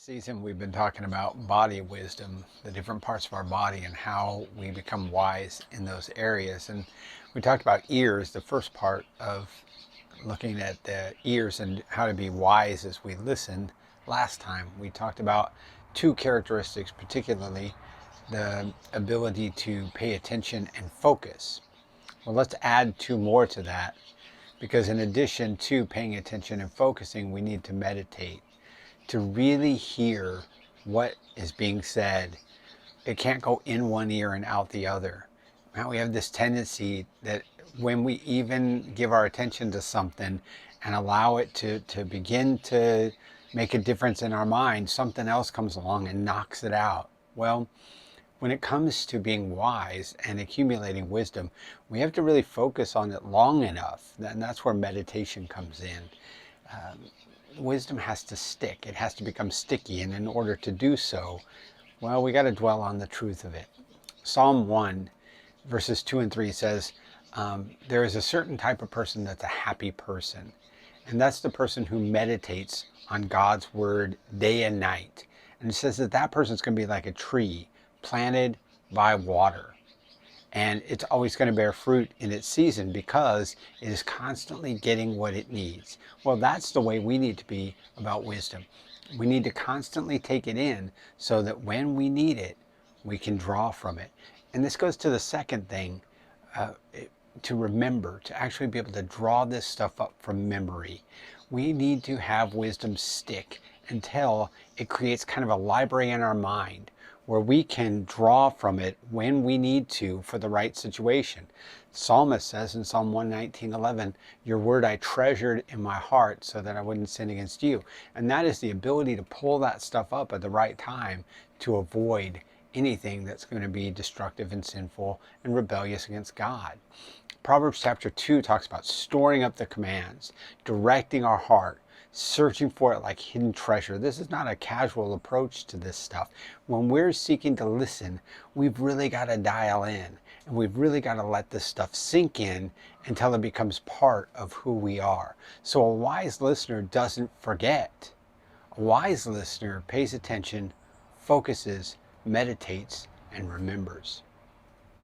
Season, we've been talking about body wisdom, the different parts of our body, and how we become wise in those areas. And we talked about ears, the first part of looking at the ears and how to be wise as we listen. Last time, we talked about two characteristics, particularly the ability to pay attention and focus. Well, let's add two more to that, because in addition to paying attention and focusing, we need to meditate to really hear what is being said. It can't go in one ear and out the other. Now we have this tendency that when we even give our attention to something and allow it to begin to make a difference in our mind, something else comes along and knocks it out. Well, when it comes to being wise and accumulating wisdom, we have to really focus on it long enough. And that's where meditation comes in. Wisdom has to stick. It has to become sticky. And in order to do so, well, we got to dwell on the truth of it. Psalm 1, verses 2 and 3 says, there is a certain type of person that's a happy person. And that's the person who meditates on God's word day and night. And it says that that person's going to be like a tree planted by water. And it's always going to bear fruit in its season because it is constantly getting what it needs. Well, that's the way we need to be about wisdom. We need to constantly take it in so that when we need it, we can draw from it. And this goes to the second thing, to remember, to actually be able to draw this stuff up from memory. We need to have wisdom stick until it creates kind of a library in our mind where we can draw from it when we need to for the right situation. Psalmist says in Psalm 119:11, your word I treasured in my heart so that I wouldn't sin against you. And that is the ability to pull that stuff up at the right time to avoid anything that's going to be destructive and sinful and rebellious against God. Proverbs chapter 2 talks about storing up the commands, directing our heart, searching for it like hidden treasure. This is not a casual approach to this stuff. When we're seeking to listen, we've really got to dial in, and we've really got to let this stuff sink in until it becomes part of who we are. So a wise listener doesn't forget. A wise listener pays attention, focuses, meditates, and remembers.